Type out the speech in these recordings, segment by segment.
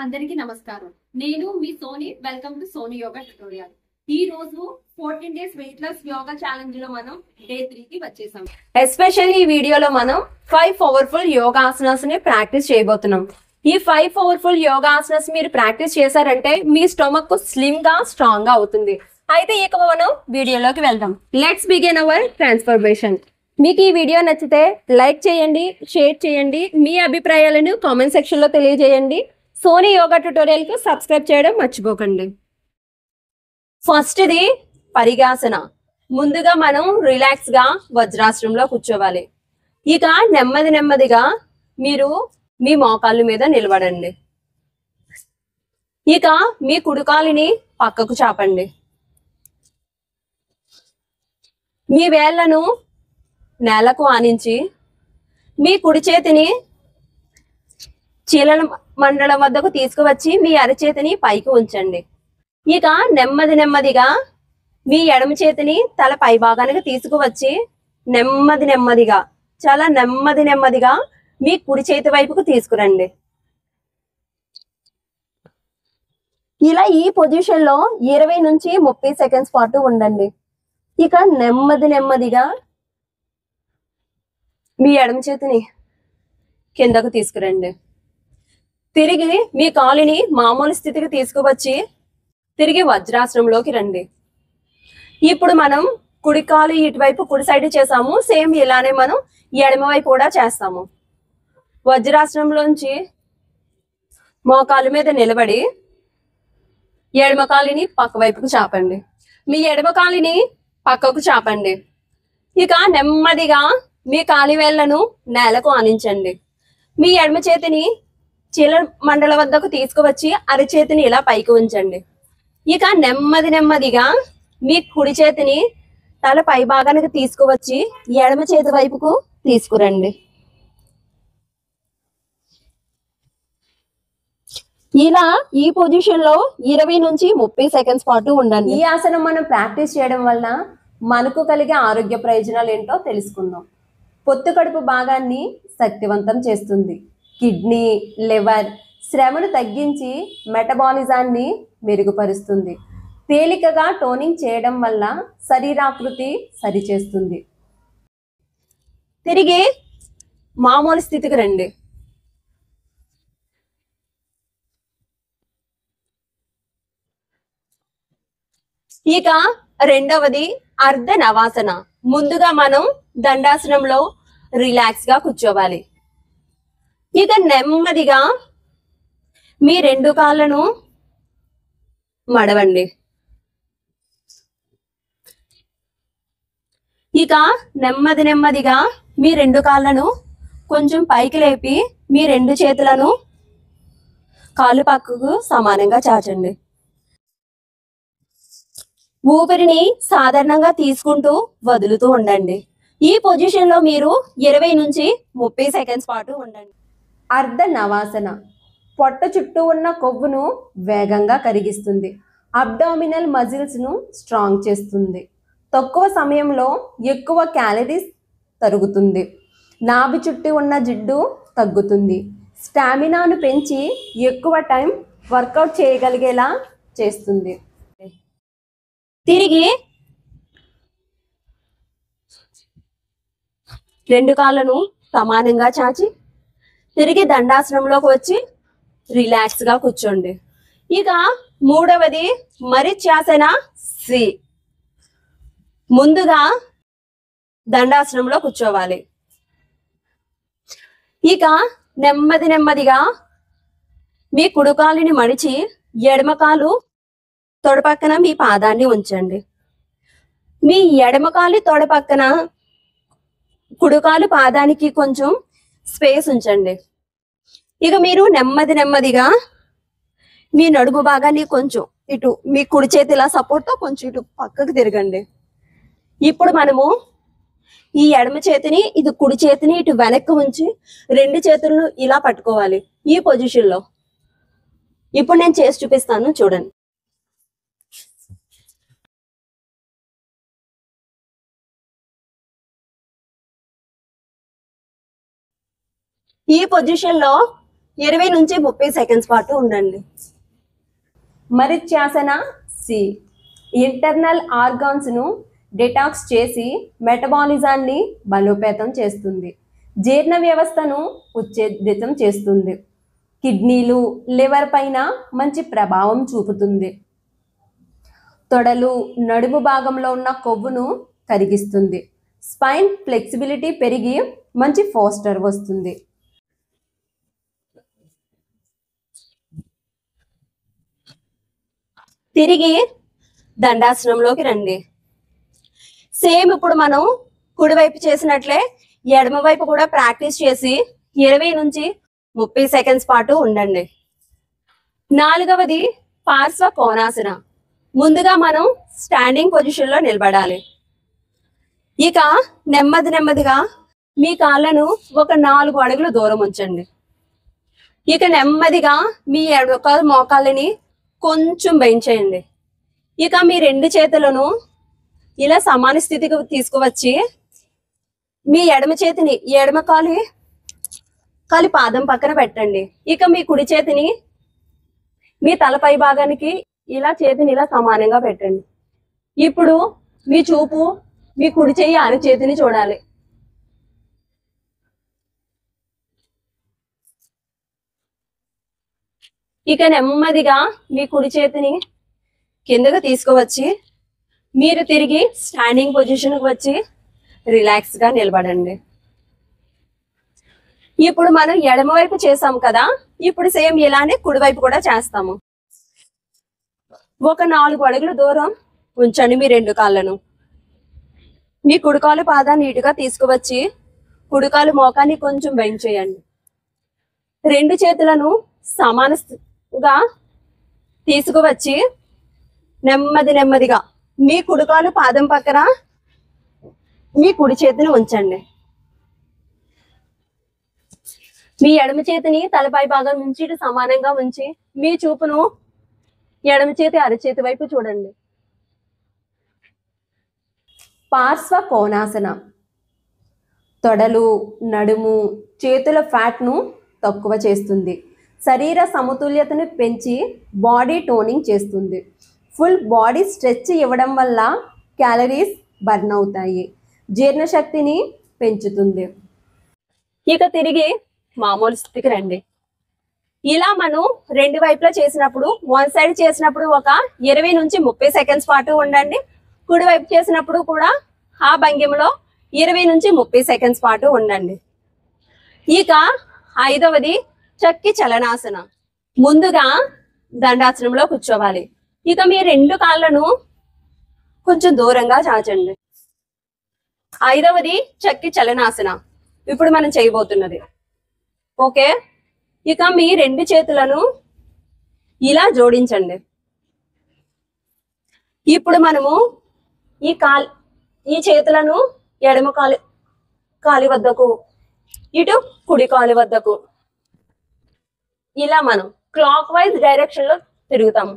అందరికీ నమస్కారం. నేను మీ Soni. Welcome to Soni yoga tutorial. ఈ రోజు 14 days weight loss yoga challenge లో మనం డే 3 కి వచ్చేసాం. ఎస్పెషల్లీ ఈ వీడియోలో మనం 5 పవర్ఫుల్ యోగాసనాస్ ని ప్రాక్టీస్ చేయబోతున్నాం. ఈ 5 పవర్ఫుల్ యోగాసనాస్ మీరు ప్రాక్టీస్ చేశారంటే మీ స్టొమక్ స్లిమ్ గా స్ట్రాంగ్ గా అవుతుంది. అయితే ఇక మనం వీడియోలోకి వెళ్దాం. Let's begin our transformation. మీకు ఈ వీడియో నచ్చితే లైక్ చేయండి, షేర్ చేయండి, మీ అభిప్రాయాలను కామెంట్ సెక్షన్ లో తెలియజేయండి. సోనీ యోగా ట్యుటోరియల్ కు సబ్స్క్రైబ్ చేయడం మర్చిపోకండి. ఫస్ట్ ది పరిగాసన. ముందుగా మనం రిలాక్స్ గా వజ్రాసనంలో కూర్చోవాలి. ఇక నెమ్మదిగా మీరు మీ మోకాళ్ళ మీద నిలబడండి. ఇక మీ కుడికాలిని పక్కకు చాపండి. మీ వేళ్లను నేలకు ఆనించి మీ కుడి చేతిని చీలల మండలం వద్దకు తీసుకువచ్చి మీ అరచేతిని పైకి ఉంచండి. ఇక నెమ్మదిగా మీ ఎడమ చేతిని తల పై భాగానికి తీసుకువచ్చి నెమ్మదిగా చాలా నెమ్మదిగా మీ కుడి చేతి వైపుకు తీసుకురండి. ఇలా ఈ పొజిషన్ లో 20 నుంచి 30 సెకండ్స్ పాటు ఉండండి. ఇక నెమ్మదిగా మీ ఎడమ చేతిని కిందకు తీసుకురండి. తిరిగి మీ కాలుని మామూలు స్థితికి తీసుకువచ్చి తిరిగి వజ్రాసనంలోకి రండి. ఇప్పుడు మనం కుడి కాలు ఇటువైపు కుడి సైడ్ చేసాము. సేమ్ ఇలానే మనం ఎడమ వైపు కూడా చేస్తాము. వజ్రాసనంలోంచి మోకాలు మీద నిలబడి ఎడమ కాలుని పక్క వైపుకు చాపండి. మీ ఎడమ కాలుని పక్కకు చాపండి. ఇక నెమ్మదిగా మీ కాలి వేళ్లను నేలకు ఆనించండి. మీ ఎడమ చేతిని చీల మండల వద్దకు తీసుకువచ్చి అరచేతిని ఇలా పైకి ఉంచండి. ఇక నెమ్మదిగా మీ కుడి చేతిని తల పై భాగానికి తీసుకువచ్చి ఎడమ చేతి వైపుకు తీసుకురండి. ఇలా ఈ పొజిషన్ లో 20 నుంచి 30 సెకండ్స్ పాటు ఉండండి. ఈ ఆసనం మనం ప్రాక్టీస్ చేయడం వల్ల మనకు కలిగే ఆరోగ్య ప్రయోజనాలు ఏంటో తెలుసుకుందాం. పొత్తు కడుపు భాగాన్ని శక్తివంతం చేస్తుంది. కిడ్నీ, లివర్ శ్రమను తగ్గించి మెటబాలిజాన్ని మెరుగుపరుస్తుంది. తేలికగా టోనింగ్ చేయడం వల్ల శరీరాకృతి సరిచేస్తుంది. తిరిగి మామూలు స్థితికి రండి. ఇక రెండవది అర్ధ నవాసన. ముందుగా మనం దండాసనంలో రిలాక్స్ గా కూర్చోవాలి. ఇక నెమ్మదిగా మీ రెండు కాళ్ళను మడవండి. ఇక నెమ్మదిగా మీ రెండు కాళ్ళను కొంచెం పైకి లేపి మీ రెండు చేతులను కాళ్ళు పక్కకు సమానంగా చాచండి. ఊపిరిని సాధారణంగా తీసుకుంటూ వదులుతూ ఉండండి. ఈ పొజిషన్ లో మీరు 20 నుంచి 30 సెకండ్స్ పాటు ఉండండి. అర్ధ నవాసన. పొట్ట చుట్టూ ఉన్న కొవ్వును వేగంగా కరిగిస్తుంది. అబ్డామినల్ మజిల్స్ ను స్ట్రాంగ్ చేస్తుంది. తక్కువ సమయంలో ఎక్కువ క్యాలరీస్ తరుగుతుంది. నాభి చుట్టూ ఉన్న జిడ్డు తగ్గుతుంది. స్టామినాను పెంచి ఎక్కువ టైం వర్కౌట్ చేయగలిగేలా చేస్తుంది. తిరిగి రెండు కాళ్ళను సమానంగా చాచి తిరిగి దండాసనంలోకి వచ్చి రిలాక్స్ గా కూర్చోండి. ఇక మూడవది మరిచ్యాసన సి. ముందుగా దండాసనంలో కూర్చోవాలి. ఇక నెమ్మదిగా మీ కుడికాలుని మడిచి ఎడమకాలు తొడ పక్కన మీ పాదాన్ని ఉంచండి. మీ ఎడమకాలు తొడ పక్కన కుడికాలు పాదానికి కొంచెం స్పేస్ ఉంచండి. ఇక మీరు నెమ్మదిగా మీ నడుము భాగాన్ని కొంచెం ఇటు మీ కుడి చేతి ఇలా సపోర్ట్తో కొంచెం ఇటు పక్కకు తిరగండి. ఇప్పుడు మనము ఈ ఎడమ చేతిని ఇది కుడి చేతిని ఇటు వెనక్కి ఉంచి రెండు చేతులను ఇలా పట్టుకోవాలి ఈ పొజిషన్ లో. ఇప్పుడు నేను చేసి చూపిస్తాను, చూడండి. ఈ పొజిషన్ లో 20 నుంచి 30 సెకండ్స్ పాటు ఉండండి. మరిత్యాసన సి ఇంటర్నల్ ఆర్గాన్స్ ను డిటాక్స్ చేసి మెటబాలిజాన్ని బలోపేతం చేస్తుంది. జీర్ణ వ్యవస్థను ఉత్తేజితం చేస్తుంది. కిడ్నీలు లివర్ పైన మంచి ప్రభావం చూపుతుంది. తొడలు నడుము భాగంలో ఉన్న కొవ్వును కరిగిస్తుంది. స్పైన్ ఫ్లెక్సిబిలిటీ పెరిగి మంచి పోస్టర్ వస్తుంది. తిరిగి దండాసనంలోకి రండి. సేమ్ ఇప్పుడు మనం కుడివైపు చేసినట్లే ఎడమ వైపు కూడా ప్రాక్టీస్ చేసి 20 నుంచి 30 సెకండ్స్ పాటు ఉండండి. 4వది పార్శ్వ కోణాసన. ముందుగా మనం స్టాండింగ్ పొజిషన్ లో నిలబడాలి. ఇక నెమ్మదిగా మీ కాళ్ళను ఒక 4 అడుగులు దూరం ఉంచండి. ఇక నెమ్మదిగా మీ మోకాళ్ళని కొంచెం బెండ్ చేయండి. ఇక మీ 2 చేతులను ఇలా సమాన స్థితికి తీసుకువచ్చి మీ ఎడమ చేతిని ఎడమ కాలి పాదం పక్కన పెట్టండి. ఇక మీ కుడి చేతిని మీ తలపై భాగానికి ఇలా చేతిని ఇలా సమానంగా పెట్టండి. ఇప్పుడు మీ చూపు మీ కుడి చెయ్యి అరచేతిని చూడాలి. ఇక నెమ్మదిగా మీ కుడి చేతిని కిందకు తీసుకువచ్చి మీరు తిరిగి స్టాండింగ్ పొజిషన్కి వచ్చి రిలాక్స్ గా నిలబడండి. ఇప్పుడు మనం ఎడమ వైపు చేసాం కదా, ఇప్పుడు సేమ్ ఇలానే కుడివైపు కూడా చేస్తాము. ఒక 4 అడుగులు దూరం ఉంచండి మీ 2 కాళ్ళను. మీ కుడికాలు పాదాన్ని నీటుగా తీసుకువచ్చి కుడికాలు మోకాన్ని కొంచెం బెండ్ చేయండి. 2 చేతులను సమానంగా తీసుకువచ్చి నెమ్మదిగా మీ కుడికాలు పాదం పక్కన మీ కుడి చేతిని ఉంచండి. మీ ఎడమ చేతిని తలపై భాగం నుంచి ఇటు సమానంగా ఉంచి మీ చూపును ఎడమ చేతి అరచేతి వైపు చూడండి. పార్శ్వ కోణాసన. తొడలు నడుము చేతుల ఫ్యాట్ ను తక్కువ చేస్తుంది. శరీర సమతుల్యతను పెంచి బాడీ టోనింగ్ చేస్తుంది. ఫుల్ బాడీ స్ట్రెచ్ ఇవ్వడం వల్ల క్యాలరీస్ బర్న్ అవుతాయి. జీర్ణశక్తిని పెంచుతుంది. ఇక తిరిగి మామూలు స్థితికి రండి. ఇలా మనం 2 వైపులా చేసినప్పుడు వన్ సైడ్ చేసినప్పుడు ఒక 20 నుంచి 30 సెకండ్స్ పాటు ఉండండి. కుడి వైపు చేసినప్పుడు కూడా ఆ భంగిమలో 20 నుంచి 30 సెకండ్స్ పాటు ఉండండి. ఇక 5వది చక్కి చలనాసన. ముందుగా దండాసనంలో కూర్చోవాలి. ఇక మీ 2 కాళ్ళను కొంచెం దూరంగా చాచండి. 5వది చక్కి చలనాసన ఇప్పుడు మనం చేయబోతున్నది. ఓకే, ఇక మీ 2 చేతులను ఇలా జోడించండి. ఇప్పుడు మనము ఈ చేతులను ఎడమ కాలి వద్దకు ఇటు కుడి కాలి వద్దకు ఇలా మనం క్లాక్ వైజ్ డైరెక్షన్ లో తిరుగుతాము.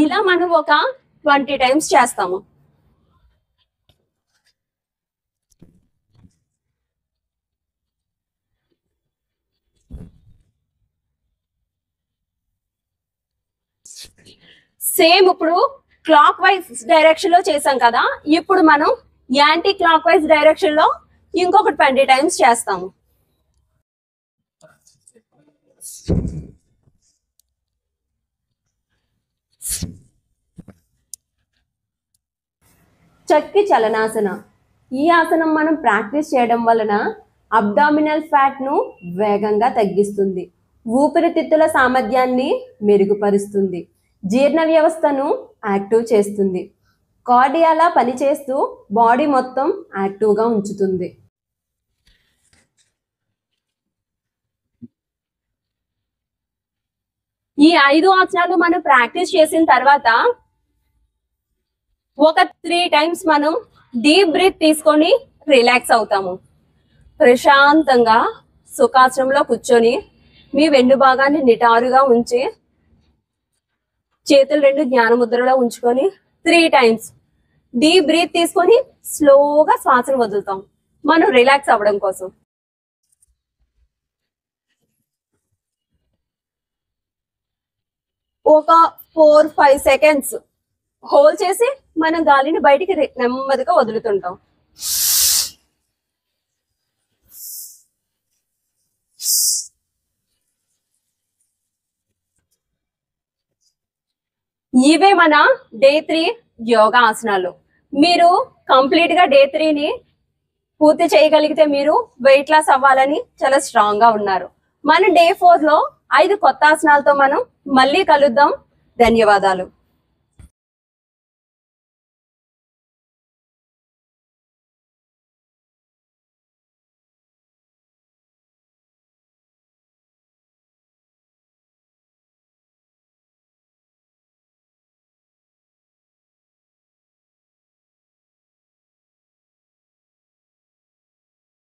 ఇలా మనం ఒక 20 టైమ్స్ చేస్తాము. సేమ్ ఇప్పుడు క్లాక్ వైజ్ డైరెక్షన్ లో చేసాం కదా, ఇప్పుడు మనం యాంటీ క్లాక్ వైజ్ డైరెక్షన్ లో ఇంకొక 20 టైమ్స్ చేస్తాము. చక్కి చలనాసన. ఈ ఆసనం మనం ప్రాక్టీస్ చేయడం వలన అబ్డామినల్ ఫ్యాట్ ను వేగంగా తగ్గిస్తుంది. ఊపిరితిత్తుల సామర్థ్యాన్ని మెరుగుపరుస్తుంది. జీర్ణ వ్యవస్థను యాక్టివ్ చేస్తుంది. కార్డియాలా పనిచేస్తూ బాడీ మొత్తం యాక్టివ్గా ఉంచుతుంది. ఈ 5 ఆసనాలు మనం ప్రాక్టీస్ చేసిన తర్వాత ఒక 3 టైమ్స్ మనం డీప్ బ్రీత్ తీసుకొని రిలాక్స్ అవుతాము. ప్రశాంతంగా సుఖాసనంలో కూర్చొని మీ వెన్ను భాగాన్ని నిటారుగా ఉంచి చేతులు 2 జ్ఞాన ముద్రలో ఉంచుకొని 3 టైమ్స్ డీప్ బ్రీత్ తీసుకొని స్లోగా శ్వాసను వదులుతాం మనం రిలాక్స్ అవ్వడం కోసం. ఒక 4-5 సెకండ్స్ హోల్డ్ చేసి మనం గాలిని బయటికి నెమ్మదిగా వదులుతుంటాం. ఇవే మన డే 3 యోగా ఆసనాలు. మీరు కంప్లీట్ గా డే 3ని పూర్తి చేయగలిగితే మీరు వెయిట్ లాస్ అవ్వాలని చాలా స్ట్రాంగ్ గా ఉన్నారు. మన డే 4లో 5 కొత్త ఆసనాలతో మనం మళ్ళీ కలుద్దాం. ధన్యవాదాలు.